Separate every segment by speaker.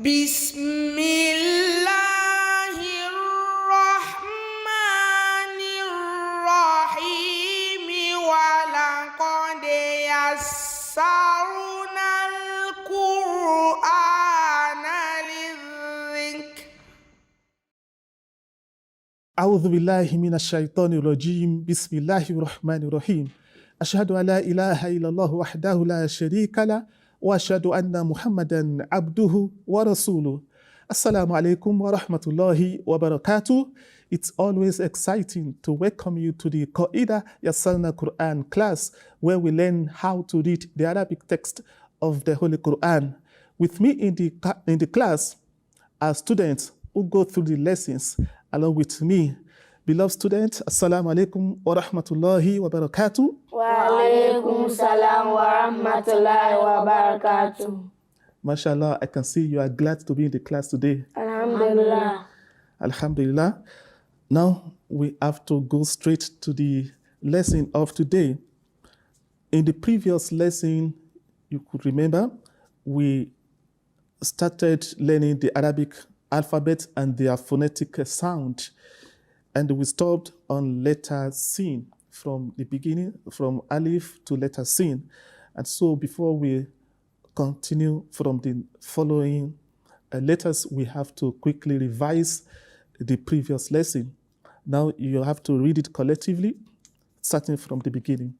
Speaker 1: بسم الله الرحمن الرحيم ولقد يسرنا القرآن للذكر
Speaker 2: أعوذ بالله من الشيطان الرجيم بسم الله الرحمن الرحيم أشهد أن لا إله إلا الله وحده لا شريك له وأشهد أن محمدا عبده ورسوله. Assalamu alaikum wa rahmatullahi wa barakatuh. It's always exciting to welcome you to the Yassarnal Qur'an class, where we learn how to read the Arabic text of the Holy Quran. With me in the class are students who go through the lessons along with me. Beloved students, Assalamu alaikum wa rahmatullahi wa barakatuh.
Speaker 3: Wa alaikum salam wa rahmatullahi wa barakatuh.
Speaker 2: MashaAllah, I can see you are glad to be in the class today.
Speaker 3: Alhamdulillah.
Speaker 2: Alhamdulillah. Now we have to go straight to the lesson of today. In the previous lesson, you could remember, we started learning the Arabic alphabet and their phonetic sound. And we stopped on letter Sin from the beginning, from Alif to letter Sin. And so before we continue from the following letters, we have to quickly revise the previous lesson. Now you have to read it collectively, starting from the beginning.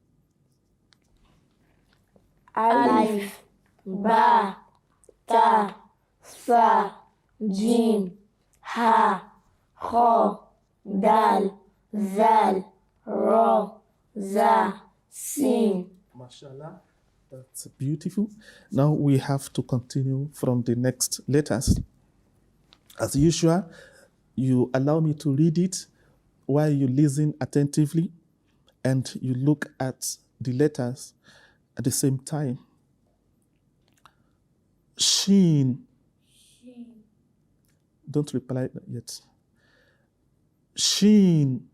Speaker 3: Alif, Ba, Ta, Sa, Jim, Ha, Kha, Dal, Zal, Ra, Za, Sin.
Speaker 2: MashaAllah, that's beautiful. Now we have to continue from the next letters. As usual, you allow me to read it while you listen attentively and you look at the letters at the same time. Sheen. Don't reply yet. Sheen.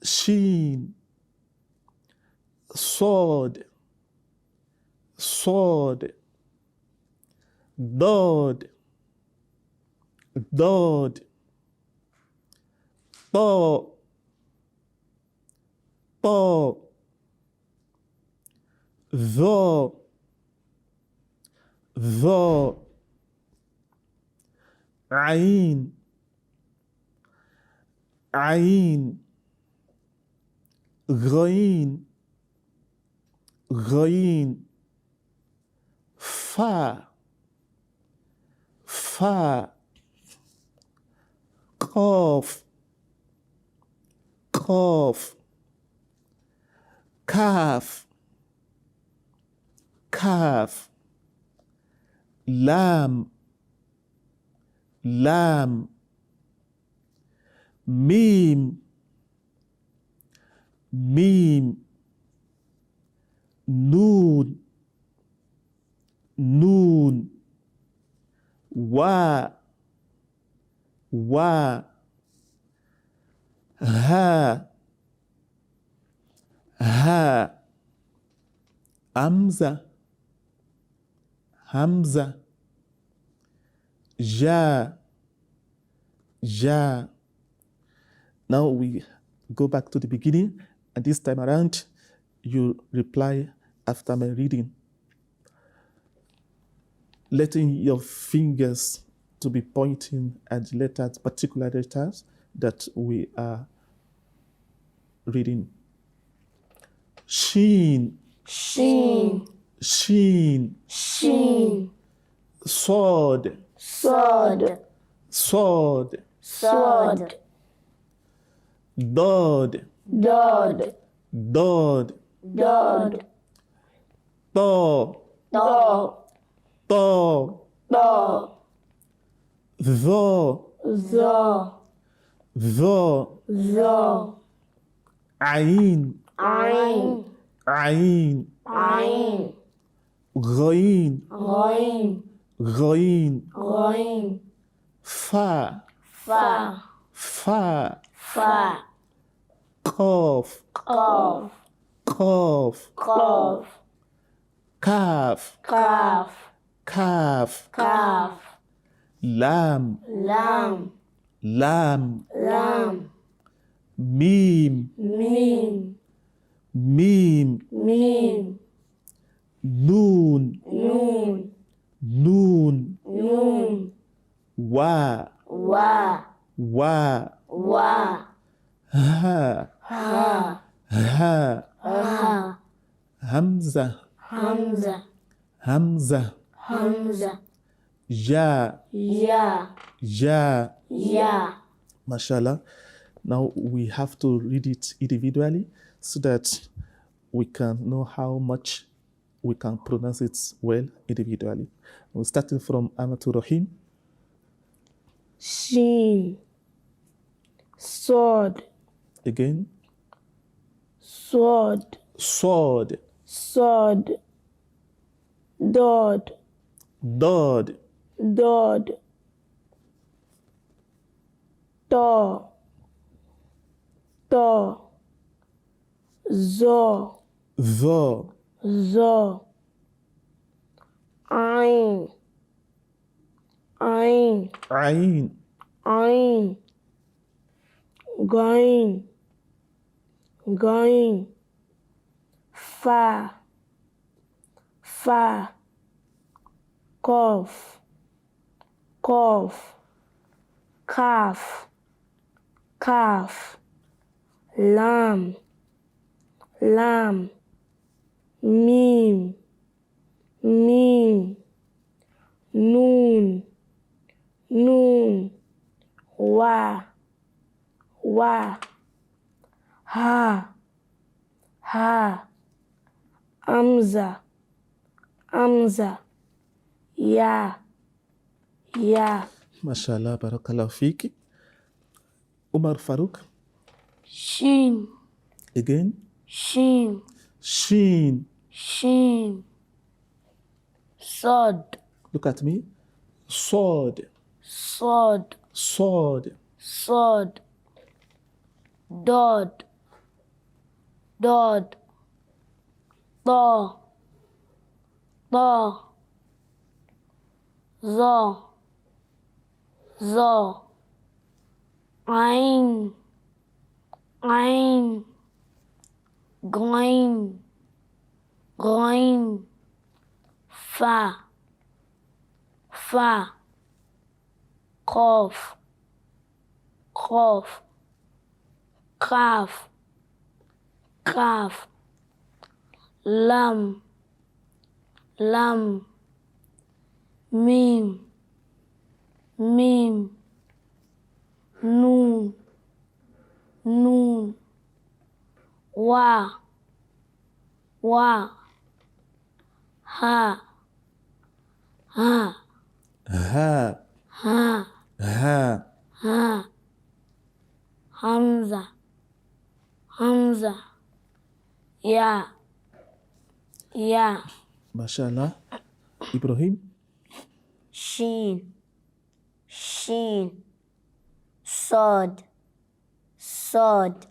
Speaker 2: Sheen. Sword. Sword. Dod. Dod. Paw. Paw. Tho. Tho. Ain. Ain. Ghain. Ghain. Fa. Fa. Qaf. Qaf. Kaf. Kaf. Lam. Lam. Mim. Mim. Noon. Noon. Wa. Wa. Ha. Ha. Hamza. Hamza. Ja. Ja. Now we go back to the beginning, and this time around, you reply after my reading, letting your fingers to be pointing at letters, particular letters that we are reading. Sheen.
Speaker 3: Sheen.
Speaker 2: Sheen.
Speaker 3: Sheen.
Speaker 2: Sword.
Speaker 3: Sword.
Speaker 2: Sword.
Speaker 3: Sword.
Speaker 2: Dod.
Speaker 3: Dod.
Speaker 2: Dod.
Speaker 3: Dod.
Speaker 2: Thaw.
Speaker 3: Thaw.
Speaker 2: Thaw.
Speaker 3: Thaw.
Speaker 2: Thaw.
Speaker 3: Thaw.
Speaker 2: Thaw.
Speaker 3: Thaw.
Speaker 2: Ain.
Speaker 3: Ain.
Speaker 2: Ain.
Speaker 3: Ain.
Speaker 2: Ghain.
Speaker 3: Ghain.
Speaker 2: Ghain.
Speaker 3: Ghain.
Speaker 2: Fa.
Speaker 3: Fa.
Speaker 2: Fa.
Speaker 3: Fa.
Speaker 2: Qaf.
Speaker 3: Qaf.
Speaker 2: Qaf.
Speaker 3: Qaf.
Speaker 2: Kaf.
Speaker 3: Kaf.
Speaker 2: kaf,
Speaker 3: kaf,
Speaker 2: lam,
Speaker 3: lam,
Speaker 2: lam,
Speaker 3: lam,
Speaker 2: mim,
Speaker 3: mim,
Speaker 2: mim,
Speaker 3: mim,
Speaker 2: nun,
Speaker 3: nun,
Speaker 2: nun,
Speaker 3: nun,
Speaker 2: wa,
Speaker 3: wa,
Speaker 2: wa,
Speaker 3: wa,
Speaker 2: ha,
Speaker 3: ha,
Speaker 2: ha,
Speaker 3: ha,
Speaker 2: hamza,
Speaker 3: hamza,
Speaker 2: hamza,
Speaker 3: hamza,
Speaker 2: ja,
Speaker 3: ya,
Speaker 2: ja.
Speaker 3: ya.
Speaker 2: Mashallah. Now we have to read it individually so that we can know how much we can pronounce it well individually. We're starting from Amatul Rahim.
Speaker 3: Shin, sword,
Speaker 2: Again.
Speaker 3: sword,
Speaker 2: Sword,
Speaker 3: sword, dod,
Speaker 2: dod,
Speaker 3: dod, to, to, zo,
Speaker 2: the,
Speaker 3: zo, ein, ein,
Speaker 2: ain,
Speaker 3: ein, going, going, fa, fa, cough, cough, calf, calf, lamb, lamb, meme, meme, noon, noon, wa, wa, ha, ha, amza, amza, ya, ya.
Speaker 2: Mashallah, barakallah fiki. Umar Farouk.
Speaker 3: Shin,
Speaker 2: Again.
Speaker 3: shin,
Speaker 2: Sheen.
Speaker 3: shin, sword,
Speaker 2: Look at me. Sword,
Speaker 3: sword,
Speaker 2: sword,
Speaker 3: sword, dod, dod, to, to, zo, zo, ein, ein, going, going, fa, fa, cough, cough, calf, calf, lamb, lamb, meme, meme, noon, noon, wa, wa, ha, ha,
Speaker 2: ha,
Speaker 3: ha,
Speaker 2: ha,
Speaker 3: ha, hamza, hamza, ya, ya.
Speaker 2: Mashallah. Ibrahim.
Speaker 3: Sheen, sheen, sword, sword,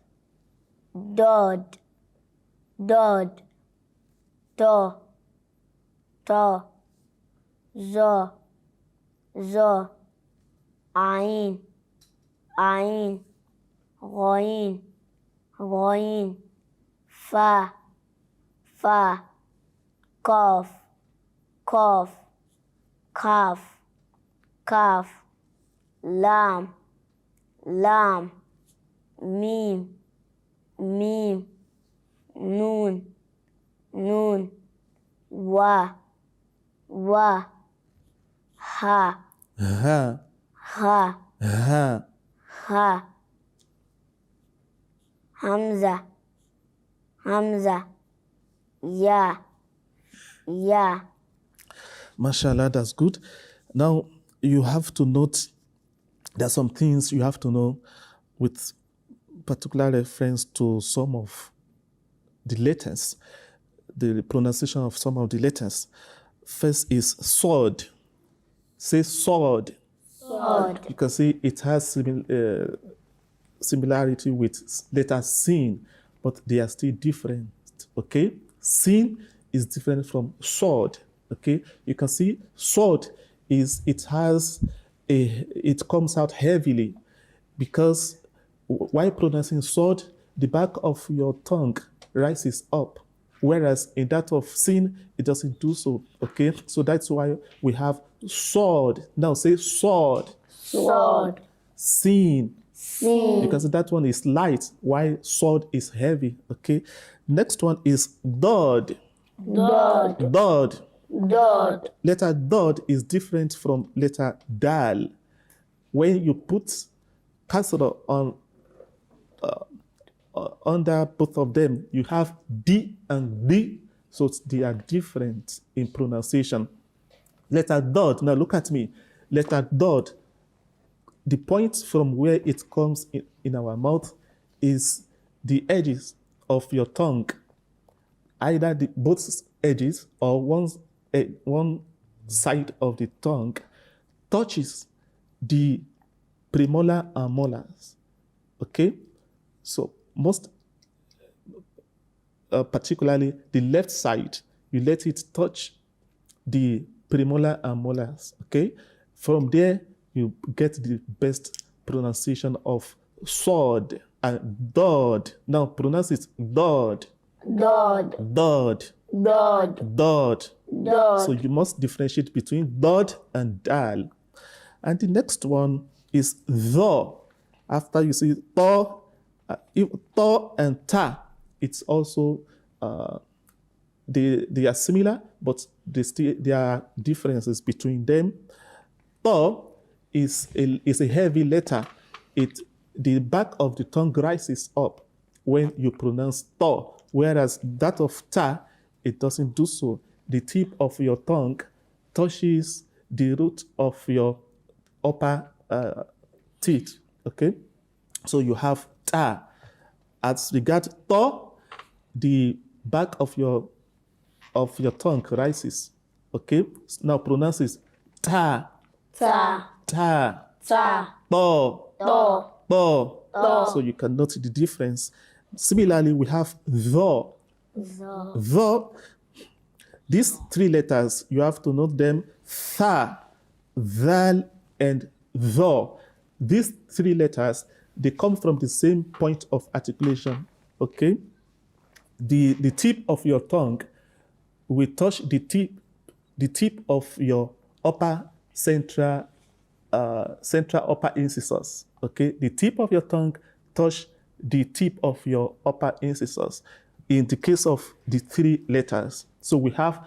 Speaker 3: dod, dod, to, to, zo, zo, ein, ein, ghoin, ghoin, fa, fa, cough, cough, calf, calf, lamb, lamb, meme, meme, noon, noon, wa, wa, ha,
Speaker 2: Ha,
Speaker 3: ha,
Speaker 2: ha,
Speaker 3: ha, hamza, hamza, ya, ya.
Speaker 2: Mashallah, that's good. Now, you have to note there are some things you have to know with particular reference to some of the letters, the pronunciation of some of the letters. First is sword. Say sword.
Speaker 3: Sword,
Speaker 2: You can see it has similarity with letter sin, but they are still different. Okay? Sin is different from sword. Okay, you can see sword it comes out heavily because while pronouncing sword, the back of your tongue rises up, whereas in that of sin, it doesn't do so. Okay, so that's why we have sword. Now say sword.
Speaker 3: Sword.
Speaker 2: Sin.
Speaker 3: Sin.
Speaker 2: You can see that one is light, while sword is heavy. Okay, next one is dod.
Speaker 3: Dod.
Speaker 2: Dod.
Speaker 3: Dod.
Speaker 2: Letter dod is different from letter dal. When you put kasra on under both of them, you have D and D, so they are different in pronunciation. Letter dod, now look at me. Letter dod, the point from where it comes in our mouth is the edges of your tongue, either both edges or one side of the tongue touches the premolar and molars. Okay, so most particularly the left side, you let it touch the premolar and molars. Okay, from there you get the best pronunciation of sword and dod. Now pronounce it dod.
Speaker 3: Dod.
Speaker 2: Dod.
Speaker 3: Dod.
Speaker 2: Dod.
Speaker 3: Dod.
Speaker 2: So you must differentiate between dod and dal. And the next one is tho. After you see tho, tho and ta, it's also they are similar, but there are differences between them. Tho is a heavy letter. The back of the tongue rises up when you pronounce tho, whereas that of ta, it doesn't do so. The tip of your tongue touches the root of your upper teeth. Okay, so you have ta. As regard tho, the back of your tongue rises. Okay, now pronounce it ta.
Speaker 3: Ta.
Speaker 2: Ta.
Speaker 3: Ta.
Speaker 2: Tho.
Speaker 3: Tho.
Speaker 2: Tho.
Speaker 3: Tho.
Speaker 2: So you can note the difference. Similarly, we have tho.
Speaker 3: Tho.
Speaker 2: Tho. These three letters, you have to note them: tha, thal, and tho. These three letters, they come from the same point of articulation. Okay, the tip of your tongue will touch the tip of your upper central upper incisors. Okay, the tip of your tongue touch the tip of your upper incisors. In the case of the three letters, so we have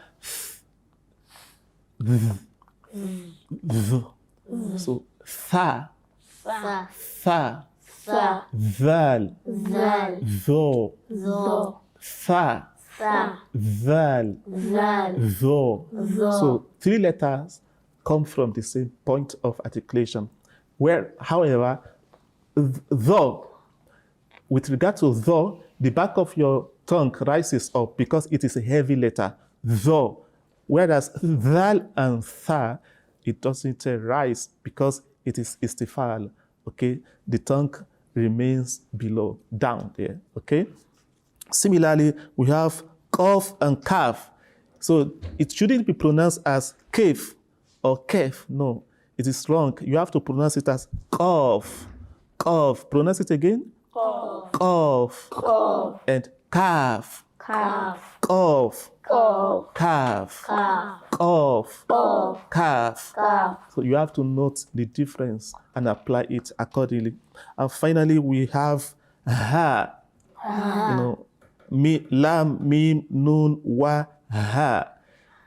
Speaker 2: so tha,
Speaker 3: Fa.
Speaker 2: tha,
Speaker 3: Fa.
Speaker 2: val,
Speaker 3: Zal.
Speaker 2: tho,
Speaker 3: Zo.
Speaker 2: tha,
Speaker 3: Fa.
Speaker 2: val,
Speaker 3: Zal.
Speaker 2: tho.
Speaker 3: Zo.
Speaker 2: So three letters come from the same point of articulation. Where, however, tho, with regard to tho, the back of your tongue rises up because it is a heavy letter, tho. Whereas thal and tha, it doesn't rise because it is istifal. Okay, the tongue remains below, down there. Okay. Similarly, we have qaf and kaf. So it shouldn't be pronounced as kaf or kef. No, it is wrong. You have to pronounce it as qaf. Qaf. Pronounce it again.
Speaker 3: Qaf.
Speaker 2: Qaf.
Speaker 3: Qaf.
Speaker 2: And kaf.
Speaker 3: Kaf.
Speaker 2: Qaf.
Speaker 3: Qaf.
Speaker 2: Kaf.
Speaker 3: Kaf.
Speaker 2: Qaf.
Speaker 3: Qaf.
Speaker 2: Kaf.
Speaker 3: Kaf.
Speaker 2: So you have to note the difference and apply it accordingly. And finally, we have ha. You know, lam, mim, nun, wa, ha.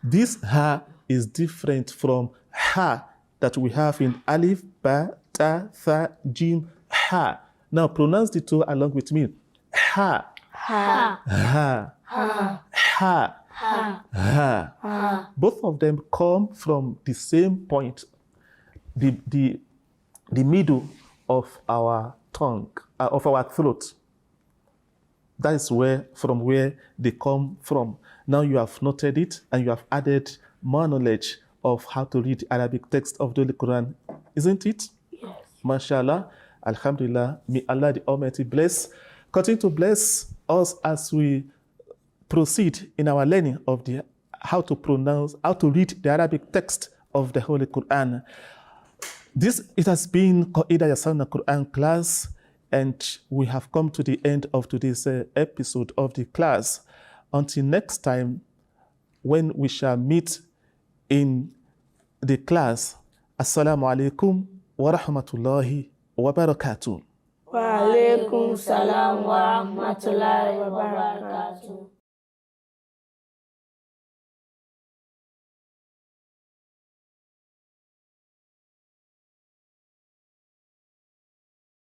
Speaker 2: This ha is different from ha that we have in alif, ba, ta, tha, jim, ha. Now pronounce the two along with me. Ha.
Speaker 3: Ha.
Speaker 2: Ha.
Speaker 3: Ha.
Speaker 2: Ha.
Speaker 3: Ha.
Speaker 2: Ha.
Speaker 3: Ha.
Speaker 2: Both of them come from the same point, the middle of our tongue, of our throat. That is from where they come from. Now you have noted it and you have added more knowledge of how to read the Arabic text of the Holy Quran, isn't it?
Speaker 3: Yes.
Speaker 2: MashaAllah, Alhamdulillah, may Allah the Almighty continue to bless us as we proceed in our learning of the how to pronounce, how to read the Arabic text of the Holy Quran. It has been Qaida Yassarnal Qur'an class, and we have come to the end of today's episode of the class. Until next time, when we shall meet in the class, Assalamu alaikum wa rahmatullahi wa barakatuh.
Speaker 3: Wa alaikum salam wa rahmatullahi wa barakatuh.